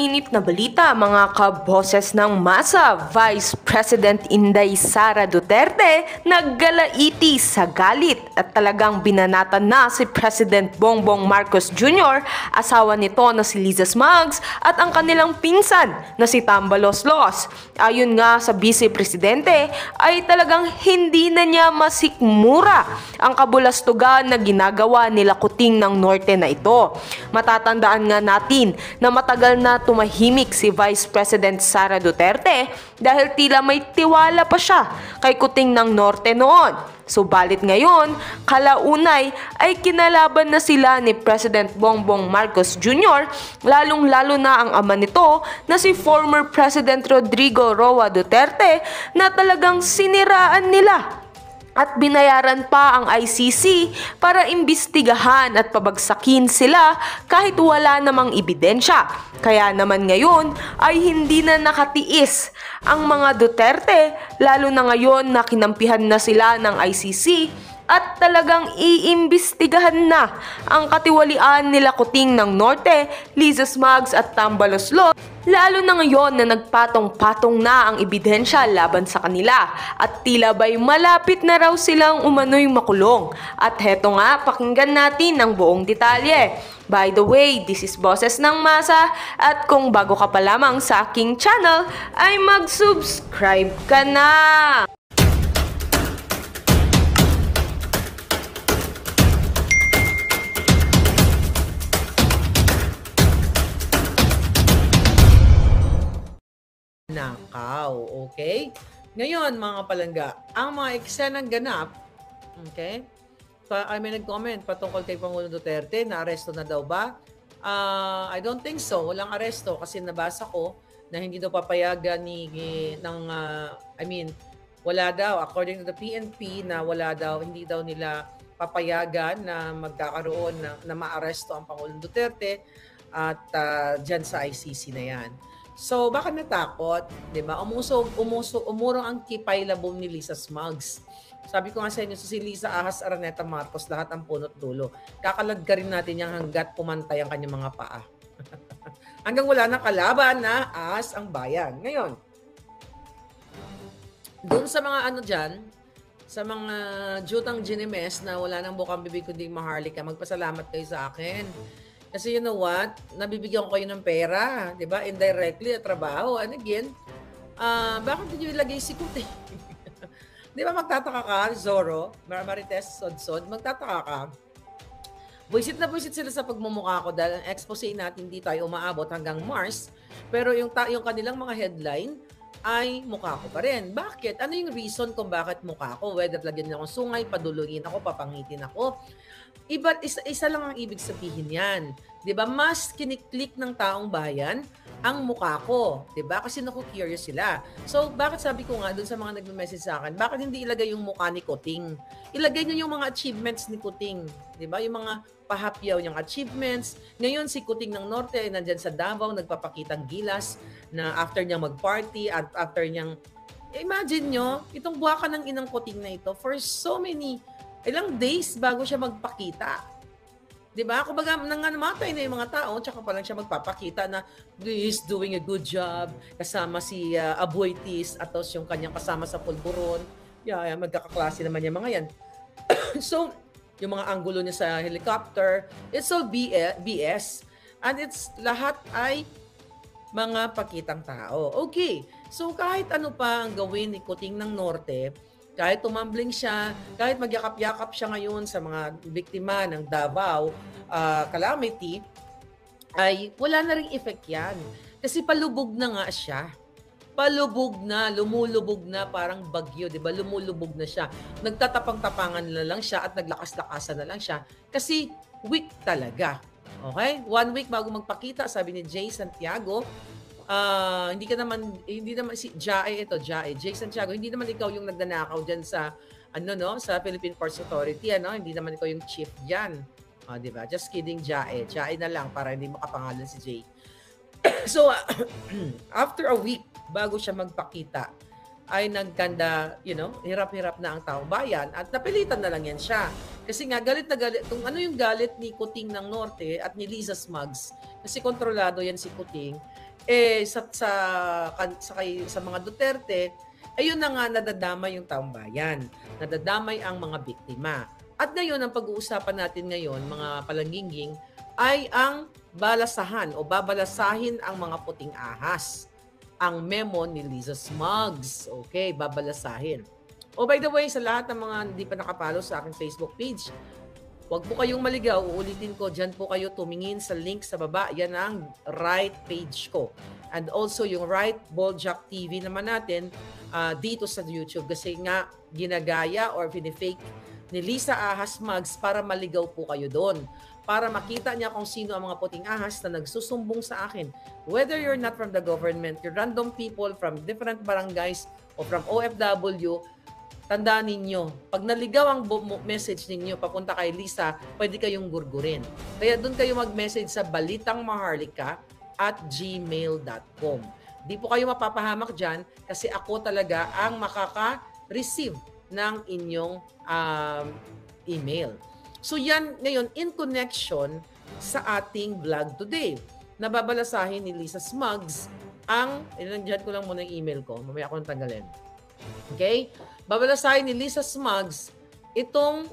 mainit na balita mga kaboses ng masa, Vice President Inday Sara Duterte naggalaiti sa galit at talagang binanatan na si President Bongbong Marcos Jr., asawa nito na si Liza Smugs at ang kanilang pinsan na si Tambaloslos. Ayon nga sa Vice Presidente ay talagang hindi na niya masikmura ang kabulastugan na ginagawa nila Kuting ng Norte na ito. Matatandaan nga natin na matagal na tumahimik si Vice President Sara Duterte dahil tila may tiwala pa siya kay Kuting ng Norte noon. Subalit ngayon, kalaunay ay kinalaban na sila ni President Bongbong Marcos Jr., lalong-lalo na ang ama nito na si former President Rodrigo Roa Duterte na talagang siniraan nila. At binayaran pa ang ICC para imbestigahan at pabagsakin sila kahit wala namang ebidensya. Kaya naman ngayon ay hindi na nakatiis ang mga Duterte, lalo na ngayon na kinampihan na sila ng ICC at talagang iimbestigahan na ang katiwalian nila Kuting ng Norte, Liza Smugs at Tambaloslos, lalo na ngayon na nagpatong-patong na ang ebidensya laban sa kanila at tila ba'y malapit na raw silang umano'y makulong. At heto nga, pakinggan natin ang buong detalye. By the way, this is Boses ng Masa at kung bago ka pa lamang sa aking channel ay mag-subscribe ka na! Nakaw, okay? Ngayon, mga palangga, ang mga eksenang ganap, okay? Ay may nag-comment patungkol kay Pangulong Duterte, na-aresto na daw ba? I don't think so. Walang aresto kasi nabasa ko na hindi daw papayagan wala daw, according to the PNP, na wala daw, hindi daw nila papayagan na magkakaroon na ma-aresto ang Pangulong Duterte at dyan sa ICC na yan. So, baka natakot, di ba? Umurong ang kipaylabong ni Liza Smugs. Sabi ko nga sa inyo, si Liza Ahas Araneta Marcos, lahat ang punot dulo. Kakaladkarin natin yung hanggat pumantay ang kanyang mga paa. Hanggang wala na kalaban na ahas ang bayan. Ngayon, doon sa mga sa mga jutang ginimes na wala nang bukang bibig kundi maharlika, magpasalamat kayo sa akin. Kasi you know what? Nabibigyan ko kayo ng pera, di ba? Indirectly, at trabaho. And again, bakit hindi nyo ilagay si Kuting? Di ba magtataka ka, Zorro, Marites, Sodsod, magtataka ka. Buisit na buisit sila sa pagmumukha ko dahil ang expose natin hindi tayo umaabot hanggang Mars. Pero yung kanilang mga headline ay mukha ko pa rin. Bakit? Ano yung reason kung bakit mukha ko? Whether lagyan niya akong sungay, padulungin ako, papangitin ako. Isa lang ang ibig sabihin yan. 'Di ba? Mas kiniklik ng taong bayan ang mukha ko, 'di ba? Kasi naku-curious sila. So, bakit sabi ko nga doon sa mga nagme-message sa akin, bakit hindi ilagay yung mukha ni Kuting? Ilagay niyo yung mga achievements ni Kuting, 'di ba? Yung mga pahapyaw niyang achievements. Ngayon si Kuting ng Norte ay nandiyan sa Davao, nagpapakitang gilas na after niyang mag-party at after niyang imagine nyo, itong buwakan ng inang Kuting na ito for so many ilang days bago siya magpakita. Diba? Kumbaga, nangamatay na yung mga tao, tsaka pa lang siya magpapakita na he's doing a good job, kasama si Aboitis, at yung kanyang kasama sa pulburon. Yeah, magkakaklase naman yung mga yan. So, yung mga anggulo niya sa helicopter, it's all BS. And it's lahat ay mga pakitang tao. Okay, so kahit ano pa ang gawin ni Kuting ng Norte, kahit tumambling siya, kahit magyakap-yakap siya ngayon sa mga biktima ng Davao calamity, ay wala na ring effect yan. Kasi palubog na nga siya. Palubog na, lumulubog na parang bagyo, di ba? Lumulubog na siya. Nagtatapang-tapangan na lang siya at naglakas-lakasan na lang siya kasi weak talaga. Okay? 1 week bago magpakita, sabi ni Jay Santiago, hindi naman si Jai Santiago, hindi naman ikaw yung nagnanakaw diyan sa sa Philippine Ports Authority, hindi naman ikaw yung chief diyan. Di ba? Just kidding, Jai na lang para hindi makapangalan si Jay. So after a week bago siya magpakita ay nagkanda, hirap-hirap na ang taong bayan at napilitan na lang yan siya. Kasi nga, galit na galit. Kung ano yung galit ni Kuting ng Norte at ni Liza Smugs, kasi kontrolado yan si Kuting, sa mga Duterte, ayun na nga nadadamay yung taong bayan. Nadadamay ang mga biktima. At ngayon, ang pag-uusapan natin ngayon, mga palangginging, ay ang balasahan o babalasahin ang mga puting ahas. Ang memo ni Liza Smugs. Okay, babalasahin. Oh, by the way, sa lahat ng mga hindi pa nakapalo sa aking Facebook page, huwag po kayong maligaw. Uulitin ko, dyan po kayo tumingin sa link sa baba. Yan ang right page ko. And also yung right Boljak TV naman natin dito sa YouTube. Kasi nga, ginagaya or pinifake ni Liza Ahas Smugs para maligaw po kayo doon. Para makita niya kung sino ang mga puting ahas na nagsusumbong sa akin. Whether you're not from the government, you're random people from different barangays o from OFW, tandaan ninyo, pag naligaw ang message ninyo papunta kay Liza, pwede kayong gurgurin. Kaya doon kayo mag-message sa balitangmaharlika@gmail.com. Di po kayo mapapahamak dyan kasi ako talaga ang makaka-receive ng inyong email. So yan ngayon in connection sa ating vlog today. Nababalasahin ni Liza Smugs ang, ilandihan ko lang muna yung email ko, mamaya ako nang tanggalin. Okay? Babalasahin ni Liza Smugs itong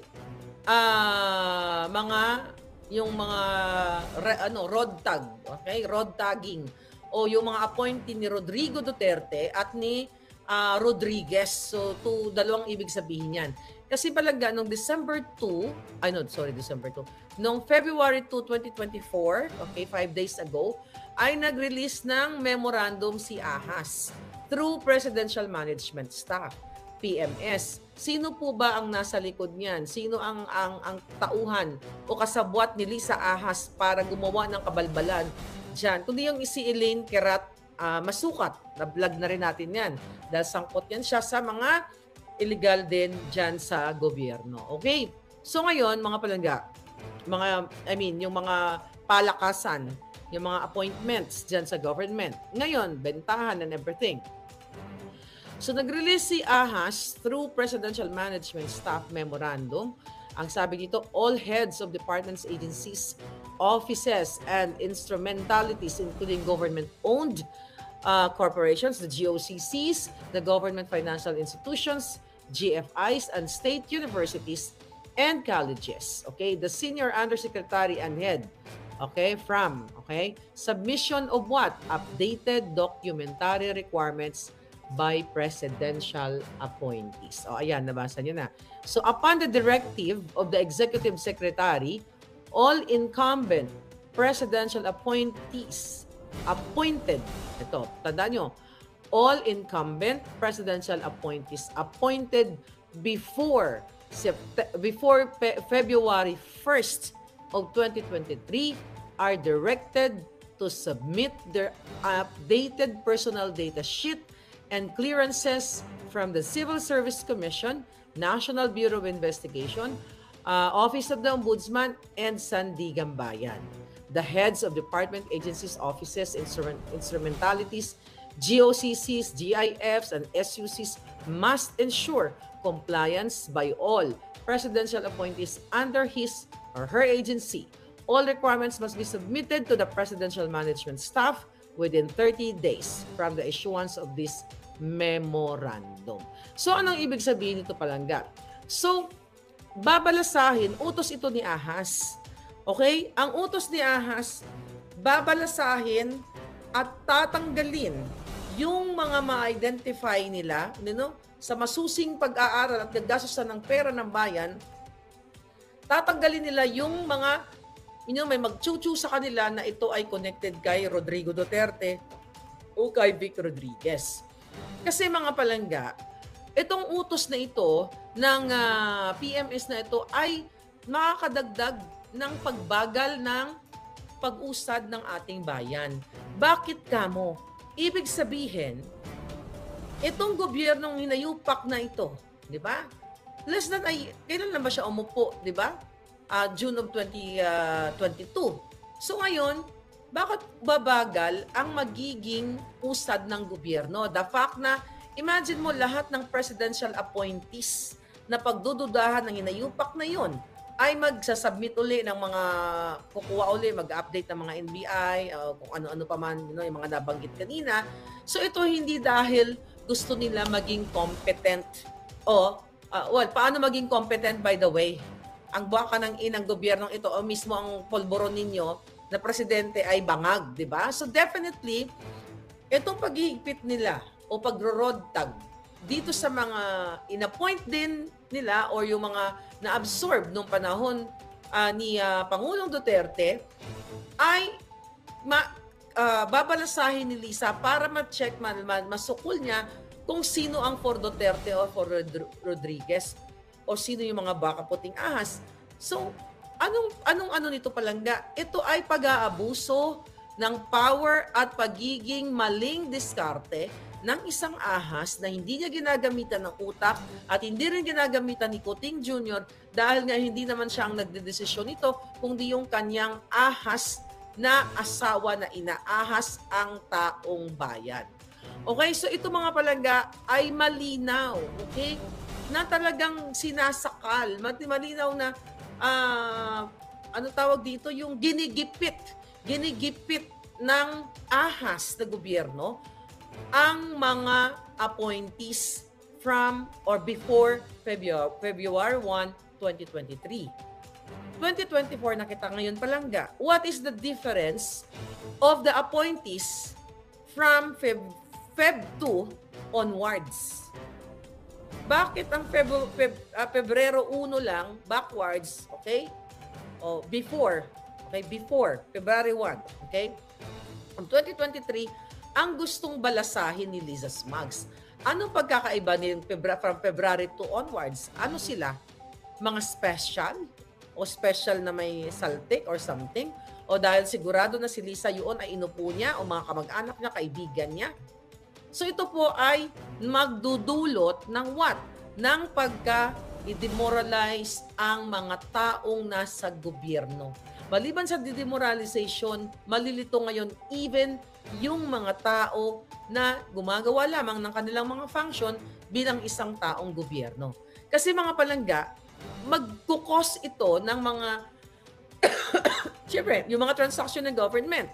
road tag, okay? Road tagging o yung mga appointee ni Rodrigo Duterte at ni Rodriguez. So, dalawang ibig sabihin yan. Kasi palaga, nung nung February 2, 2024, okay, 5 days ago, ay nag-release ng memorandum si Ahas through Presidential Management Staff, PMS. Sino po ba ang nasa likod niyan? Sino ang tauhan o kasabwat ni Liza Ahas para gumawa ng kabalbalan dyan? Kundi yung si Elaine Querat Masukat. Na-vlog na rin natin yan. Dahil sangkot yan siya sa mga illegal din dyan sa gobyerno. Okay? So ngayon, mga palangga, yung mga palakasan, yung mga appointments dyan sa government. Ngayon, bentahan and everything. So nag-release si Ahas through Presidential Management Staff Memorandum. Ang sabi dito, all heads of departments, agencies, offices, and instrumentalities, including government-owned corporations, the GOCCs, the government financial institutions, GFIs, and state universities and colleges. Okay, the senior undersecretary and head. Okay, submission of what? Updated documentary requirements by presidential appointees. O, ayan, nabasa niyo na. So, upon the directive of the executive secretary, all incumbent presidential appointees appointed, ito, tandaan nyo, all incumbent presidential appointees appointed before February 1st of 2023 are directed to submit their updated personal data sheet and clearances from the Civil Service Commission, National Bureau of Investigation, Office of the Ombudsman, and Sandigan Bayan. The heads of department, agencies, offices, instrumentalities, GOCCs, GIFs, and SUCs must ensure compliance by all presidential appointees under his or her agency. All requirements must be submitted to the presidential management staff within 30 days from the issuance of this memorandum. So, anong ibig sabihin nito, palangga? So, babalasahin, utos ito ni Ahas. Okay? Ang utos ni Ahas, babalasahin at tatanggalin yung mga ma-identify nila, sa masusing pag-aaral at gagastusan ng pera ng bayan, tatanggalin nila yung mga, may magchuchu sa kanila na ito ay connected kay Rodrigo Duterte o kay Vic Rodriguez. Kasi mga palangga, itong utos na ito ng PMS na ito ay makakadagdag ng pagbagal ng pag-usad ng ating bayan. Bakit kamo? Ibig sabihin, itong gobyernong hinayupak na ito, di ba? Kailan na ba siya umupo, di ba? June of 2022. So ngayon, bakit babagal ang magiging usad ng gobyerno? The fact na, imagine mo lahat ng presidential appointees na pagdududahan ng hinayupak na yon ay magsasubmit uli ng mga, kukuha uli, mag-update ng mga NBI, kung ano-ano pa man, yung mga nabanggit kanina. So ito hindi dahil gusto nila maging competent paano maging competent, by the way? Ang baka ng inang gobyernong ito o mismo ang polboron ninyo na presidente ay bangag, di ba? So definitely, itong paghihigpit nila o pagro-rodtag dito sa mga inappoint din nila or yung mga na-absorb nung panahon ni Pangulong Duterte ay babalasahin ni Lisa para ma-check, masukol niya kung sino ang for Duterte o for Rodriguez o sino yung mga baka puting ahas. So, anong nito palangga? Ito ay pag-aabuso ng power at pagiging maling diskarte ng isang ahas na hindi niya ginagamitan ng utak at hindi rin ginagamitan ni Kuting Jr. dahil nga hindi naman siya ang nagdedesisyon nito, kundi yung kanyang ahas na asawa na inaahas ang taong bayan. Okay, so ito mga palangga ay malinaw, okay? Na talagang sinasakal, malinaw na tawag dito, yung ginigipit ng ahas na gobyerno ang mga appointees from or before February 1, 2023. 2024 na kita ngayon palangga. What is the difference of the appointees from Feb 2 onwards? Bakit ang Pebrero 1 lang backwards, okay? O before, okay, before February 1, okay? Ang 2023, ang gustong balasahin ni Liza Smugs. Anong pagkakaiba ni from February 2 onwards? Ano sila? Mga special? O special na may saltik or something? O dahil sigurado na si Lisa yun ay inupo niya o mga kamag-anak niya, kaibigan niya? So ito po ay magdudulot ng what? Ng pagka-demoralize ang mga taong nasa gobyerno. Maliban sa demoralization, malilito ngayon even yung mga tao na gumagawa lamang ng kanilang mga function bilang isang taong gobyerno. Kasi mga palangga, magkukos ito ng mga siyempre, yung mga transaction ng government.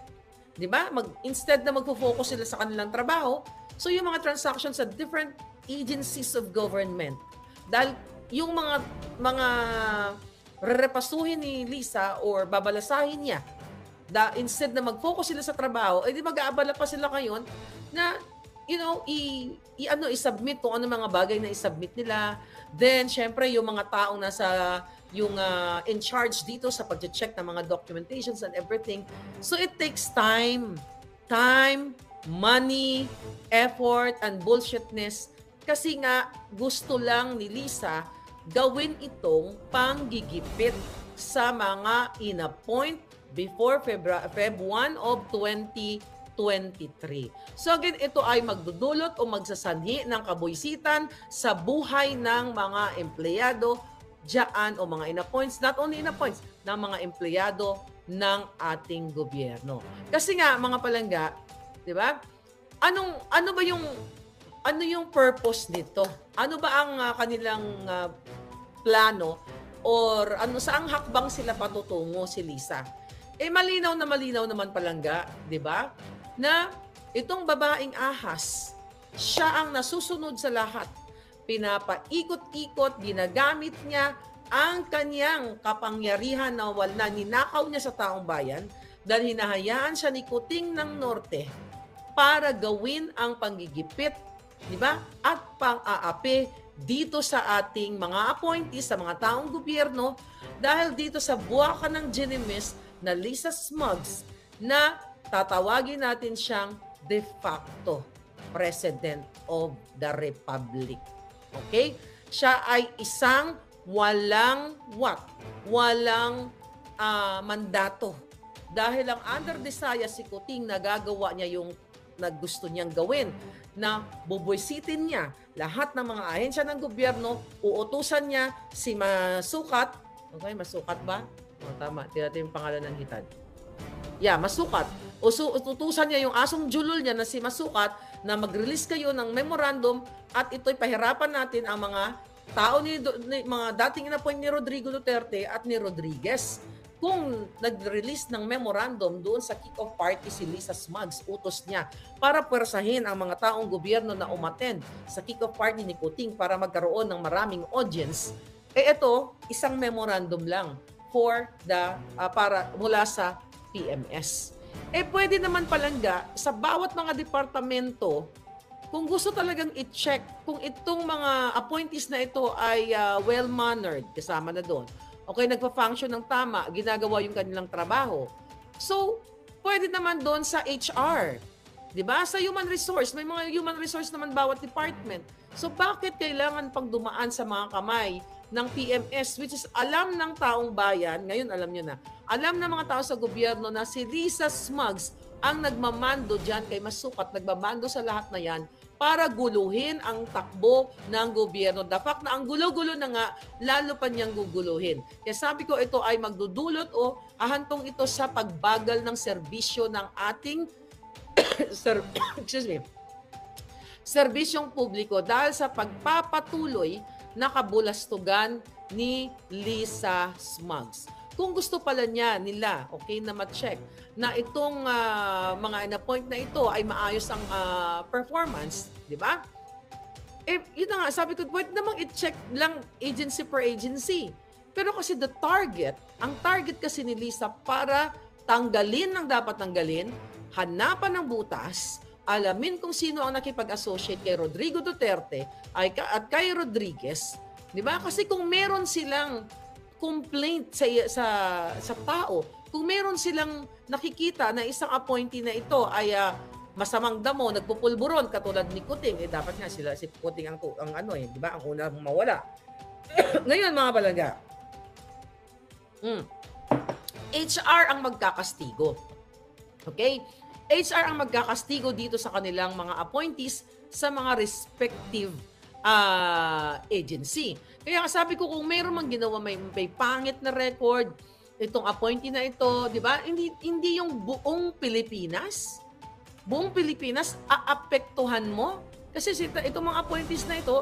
Di ba? Instead na magfo-focus sila sa kanilang trabaho, so yung mga transactions sa different agencies of government. Dahil yung mga rerepasuhin ni Lisa or babalasahin niya, instead na mag-focus sila sa trabaho, edi mag-aabala pa sila ngayon na i-submit kung ano mga bagay na i-submit nila. Then, syempre, yung mga taong nasa in charge dito sa pag-check ng mga documentations and everything. So, it takes time, money, effort, and bullshitness. Kasi nga, gusto lang ni Lisa gawin itong panggigipit sa mga in-appoint before Feb 1 of 2023. So again, ito ay magdudulot o magsasanhi ng kabuisitan sa buhay ng mga empleyado diyan o mga in-appoints, not only in-appoints, ng mga empleyado ng ating gobyerno. Kasi nga, mga palangga, di ba? Ano ba yung purpose nito? Ano ba ang kanilang plano or saang hakbang sila patutungo si Lisa? Malinaw naman palangga, di ba? Na itong babaeng ahas, siya ang nasusunod sa lahat. Pinapaikot-ikot, ginagamit niya ang kanyang kapangyarihan na ninakaw niya sa taong bayan dahil hinahayaan siya ni Kuting ng Norte para gawin ang panggigipit, di ba? At pang-aapi dito sa ating mga appointees, sa mga taong gobyerno, dahil dito sa buwaka ng genimis na Lisa Smugs na tatawagin natin siyang de facto President of the Republic. Okay? Siya ay isang walang mandato. Dahil ang under desire si Kuting nagagawa niya yung gusto niyang gawin na bubuisitin niya lahat ng mga ahensya ng gobyerno, uutusan niya si Masukat. Okay, Masukat ba? Tama, tira yung pangalan ng hitad. Yeah, Masukat. Utusan niya yung asong julol niya na si Masukat na mag-release kayo ng memorandum at ito'y pahirapan natin ang mga tao ni mga dating inapoint ni Rodrigo Duterte at ni Rodriguez. Kung nag-release ng memorandum doon sa kick-off party si Lisa Smugs, utos niya para pwersahin ang mga taong gobyerno na umattend sa kick-off party ni Kuting para magkaroon ng maraming audience. Ito, isang memorandum lang for para mula sa PMS. Pwede naman palangga sa bawat mga departamento, kung gusto talagang i-check kung itong mga appointees na ito ay well-mannered, kasama na doon. Okay, nagpa-function ng tama, ginagawa yung kanilang trabaho. So, pwede naman doon sa HR. 'Di ba? Sa human resource, may mga human resource naman bawat department. So, bakit kailangan pang dumaan sa mga kamay ng PMS, which is alam ng taong bayan, ngayon alam nyo na, alam ng mga tao sa gobyerno na si Lisa Smugs ang nagmamando dyan kay Masukat, nagmamando sa lahat na yan para guluhin ang takbo ng gobyerno. The fact na ang gulo-gulo na nga, lalo pa niyang guguluhin. Kaya sabi ko, ito ay magdudulot o ahantong ito sa pagbagal ng serbisyo ng ating serbisyong publiko dahil sa pagpapatuloy na kabulastugan ni Lisa Smugs. Kung gusto pala nila, okay, na ma-check na itong mga in-appoint na ito ay maayos ang performance, di ba? Yun na nga, sabi ko, pwede namang i-check lang agency per agency. Pero kasi ang target kasi ni Lisa para tanggalin ang dapat tanggalin, hanapan ng butas, alamin kung sino ang nakipag-associate kay Rodrigo Duterte at kay Rodriguez, di ba? Kasi kung meron silang complaint sa tao, kung meron silang nakikita na isang appointee na ito ay masamang damo, nagpupulburon katulad ni Kuting, dapat nga si Kuting ang di ba? Ang unang mawala. Ngayon mga palangga, HR ang magkakastigo. Okay? HR ang magkakastigo dito sa kanilang mga appointees sa mga respective agency. Kaya sabi ko, kung mayroon mang ginawa, may pangit na record, itong appointee na ito, di ba? Hindi yung buong Pilipinas aapektuhan mo. Kasi itong mga appointees na ito,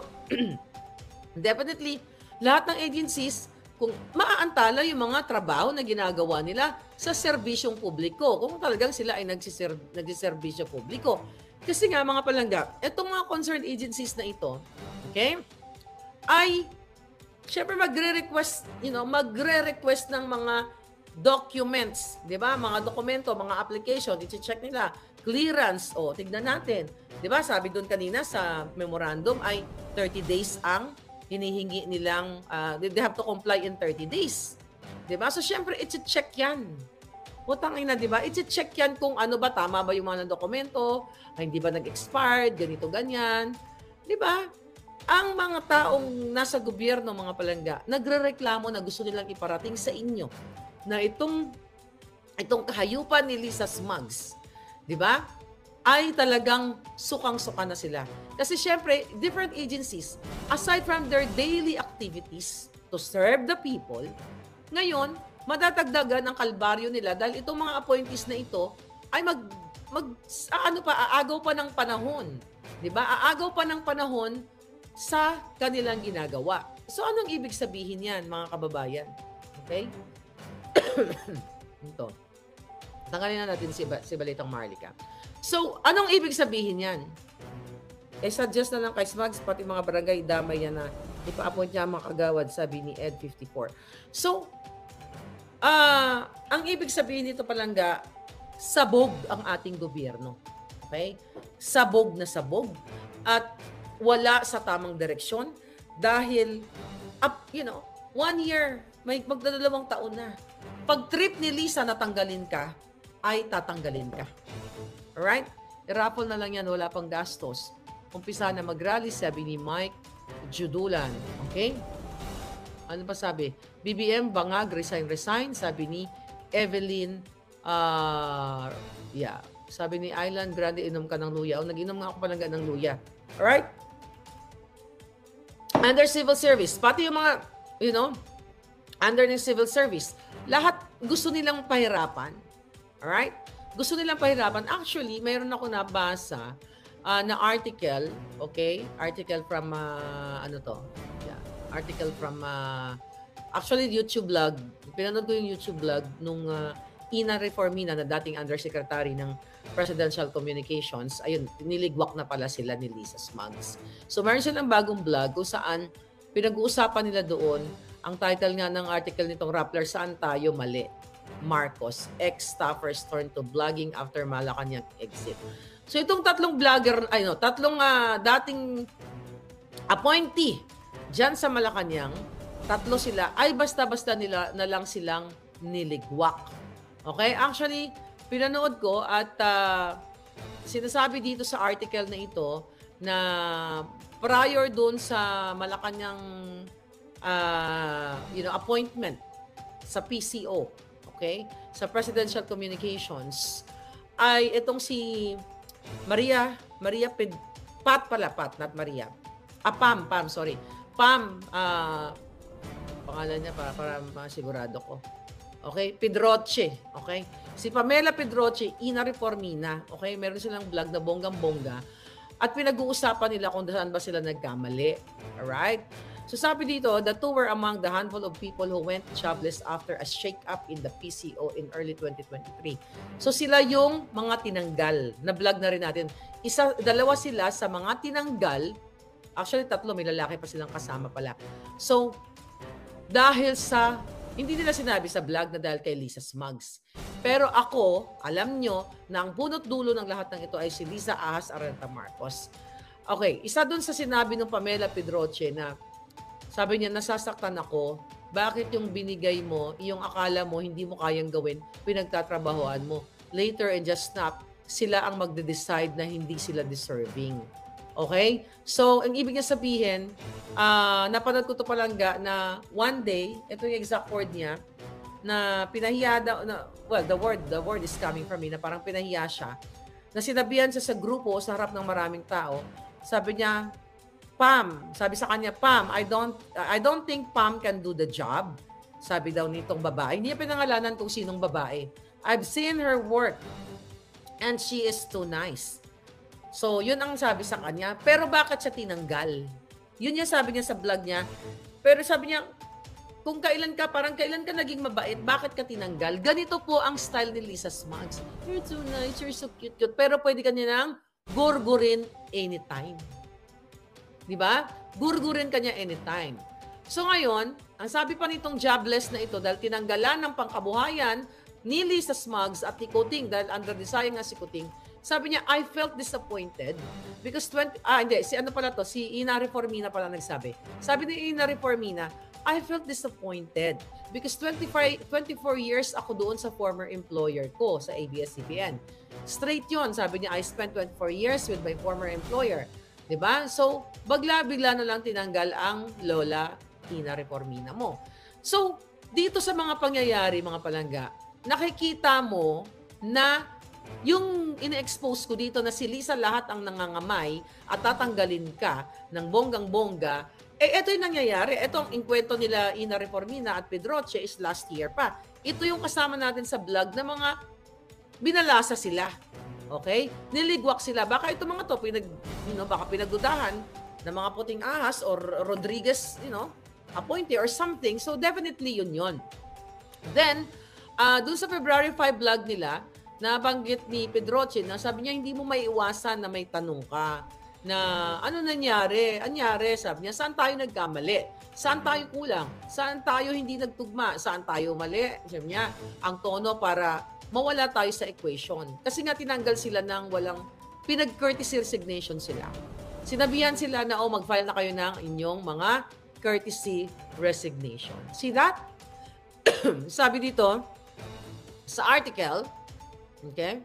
definitely, lahat ng agencies, kung maaantala yung mga trabaho na ginagawa nila sa serbisyong publiko, kung talagang sila ay nagsiservisyo publiko. Kasi nga mga palangga, itong mga concerned agencies na ito, okay, ay syempre magre-request ng mga documents, di ba? Mga dokumento, mga application, i-check nila, clearance, tignan natin. Di ba? Sabi doon kanina sa memorandum ay 30 days ang hinihingi nilang, they have to comply in 30 days. Di ba? So syempre, i-check yan. Putangin na, di ba? I-check yan kung ano ba, tama ba yung mga dokumento, hindi ba nag-expired, ganito, ganyan. Di ba? Ang mga taong nasa gobyerno, mga palangga, nagrereklamo na gusto nilang iparating sa inyo na itong kahayupan ni Lisa Smugs, di ba? Ay talagang sukang-suka na sila. Kasi syempre, different agencies, aside from their daily activities to serve the people, ngayon, madadagdagan ang kalbaryo nila dahil itong mga appointees na ito ay aagaw pa ng panahon. 'Di ba? Aagaw pa ng panahon sa kanilang ginagawa. So anong ibig sabihin 'yan, mga kababayan? Okay? Ito. Tanggalin na natin si Balitang Marlica. So, anong ibig sabihin 'yan? Suggest na lang kay Smugs, pati mga barangay, damay yan na ipa-appoint niya ang mga kagawad, sabi ni Ed 54. So, ang ibig sabihin nito palangga, sabog ang ating gobyerno. Okay? Sabog na sabog. At wala sa tamang direksyon dahil, 1 year, may magdadalawang taon na. Pag trip ni Lisa na tanggalin ka, ay tatanggalin ka. Alright? I-raffle na lang yan, wala pang gastos. Umpisa na mag-rally, sabi ni Mike Judulan. Okay? Ano pa sabi? BBM, Bangag, resign, sabi ni Evelyn, sabi ni Island Grande, inom ka ng luya. Nag-inom nga ako palangga ng luya. Alright? Under civil service, pati yung mga, under ng civil service, lahat gusto nilang pahirapan. Alright? Gusto nilang pahirapan. Actually, mayroon ako nabasa na article, okay? Article from, article from actually YouTube blog. Pinanood ko yung YouTube blog nung Ina Reformina na dating undersecretary ng Presidential Communications. Ayun, niligwak na pala sila ni Lisa Smugs. So meron silang bagong blog kung saan pinag-uusapan nila doon. Ang title nga ng article nitong Rappler, Saan Tayo Mali? Marcos, ex-staffers turn to blogging after Malacanang exit. So itong tatlong vlogger, tatlong dating appointee dyan sa Malacanang, tatlo sila, ay basta-basta nila na lang silang niligwak. Okay? Actually, pinanood ko at sinasabi dito sa article na ito na prior doon sa Malacanang appointment sa PCO, okay? Sa Presidential Communications, ay itong si Pam, pangalan niya para masigurado ko. Okay? Pedroche, okay? Si Pamela Pedroche, Ina Reformina, okay? Meron silang vlog na bonggang-bongga at pinag-uusapan nila kung saan ba sila nagkamali. Alright? So sabi dito, the two were among the handful of people who went jobless after a shake-up in the PCO in early 2023. So sila yung mga tinanggal. Na-vlog na rin natin. Dalawa sila sa mga tinanggal. Actually, tatlo. May lalaki pa silang kasama pala. So, dahil sa, hindi nila sinabi sa vlog na dahil kay Lisa Smugs. Pero ako, alam nyo, na ang bunot dulo ng lahat ng ito ay si Liza Ahas Arenta Marcos. Okay, isa dun sa sinabi ng Pamela Pedroche na sabi niya, nasasaktan ako. Bakit yung binigay mo, yung akala mo, hindi mo kayang gawin, pinagtatrabahoan mo. Later and just snap, sila ang magde-decide na hindi sila deserving. Okay? So, ang ibig niya sabihin, napanood ko to palangga na one day, ito yung exact word niya, na pinahiya daw, the word is coming from me, na parang pinahiya siya, na sinabihan siya sa grupo, sa harap ng maraming tao, sabi niya, Pam, sabi sa kanya, Pam, I don't think Pam can do the job. Sabi daw nitong babae. Hindi niya pinangalanan kung sinong babae. I've seen her work and she is too nice. So, yun ang sabi sa kanya. Pero bakit siya tinanggal? Yun yung sabi niya sa vlog niya. Pero sabi niya, kung kailan ka naging mabait, bakit ka tinanggal? Ganito po ang style ni Lisa Smugs. You're too nice, you're so cute. Pero pwede ka niya nang gurgurin anytime. Diba? Gurgurin ka niya anytime. So ngayon, ang sabi pa nitong jobless na ito dahil tinanggalan ng pangkabuhayan ni Lisa Smugs at ni Kuting dahil under desire nga si Kuting, sabi niya, I felt disappointed because si Ina Reformina pala nagsabi. Sabi ni Ina Reformina, I felt disappointed because 24 years ako doon sa former employer ko sa ABS-CBN. Straight yun, sabi niya, I spent 24 years with my former employer. Diba? So, bigla na lang tinanggal ang Lola Ina Reformina mo. So, dito sa mga pangyayari, mga palangga, nakikita mo na yung ine-expose ko dito na si Lisa lahat ang nangangamay at tatanggalin ka ng bonggang-bongga, ito yung nangyayari. Ito ang inkwento nila Ina Reformina at Pedroche is last year pa. Ito yung kasama natin sa vlog na mga binalasa sila. Okay? Niligwak sila. Baka ito mga to, baka pinagdudahan ng mga puting ahas or Rodriguez, appointee or something. So, definitely yun. Then, dun sa February 5 vlog nila, nabanggit ni Pedroche na sabi niya, hindi mo maiiwasan na may tanong ka na ano nangyari? Anyari, sabi niya, saan tayo nagkamali? Saan tayo kulang? Saan tayo hindi nagtugma? Saan tayo mali? Sabi niya, ang tono para mawala tayo sa equation. Kasi nga tinanggal sila ng walang pinag-courtesy resignation sila. Sinabihan sila na, mag-file na kayo ng inyong mga courtesy resignation. See that? Sabi dito, sa article, okay,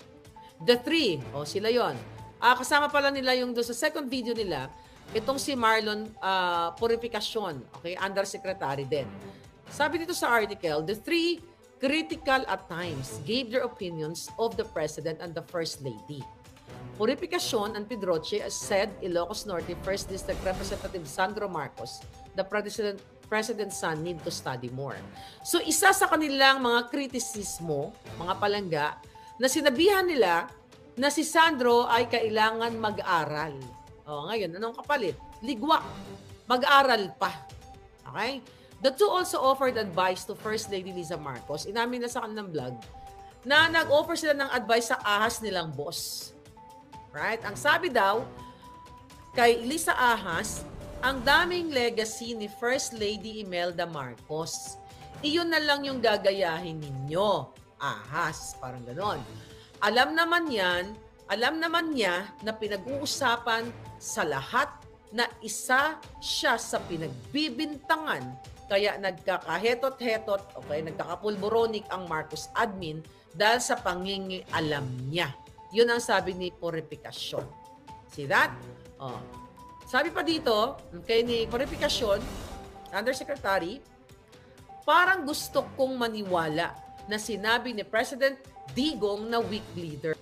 the three, sila yon. Kasama pala nila yung doon sa second video nila, itong si Marlon Purificacion, okay, undersecretary din. Sabi dito sa article, the three critical at times gave their opinions of the President and the First Lady. Purificacion and Pedroche said Ilocos Norte 1st District Representative Sandro Marcos, the President's son, need to study more. So isa sa kanilang mga kritisismo, mga palangga, na sinabihan nila na si Sandro ay kailangan mag-aral. Ngayon, anong kapalit? Ligwak. Mag-aral pa. Okay? The two also offered advice to First Lady Liza Marcos. Inamin na sa kanilang vlog na nag-offer sila ng advice sa ahas nilang boss. Right? Ang sabi daw, kay Lisa Ahas, ang daming legacy ni First Lady Imelda Marcos. Iyon na lang yung gagayahin ninyo. Ahas, parang ganon. Alam naman niya na pinag-uusapan sa lahat na isa siya sa pinagbibintangan. Kaya nagkakahetot-hetot, okay, nagkakapulboronik ang Marcos admin dahil sa pangingialam niya. Yun ang sabi ni Purificacion. See that? Oh. Sabi pa dito, kay ni Purificacion, Undersecretary, parang gusto kong maniwala na sinabi ni President Digong na weak leader.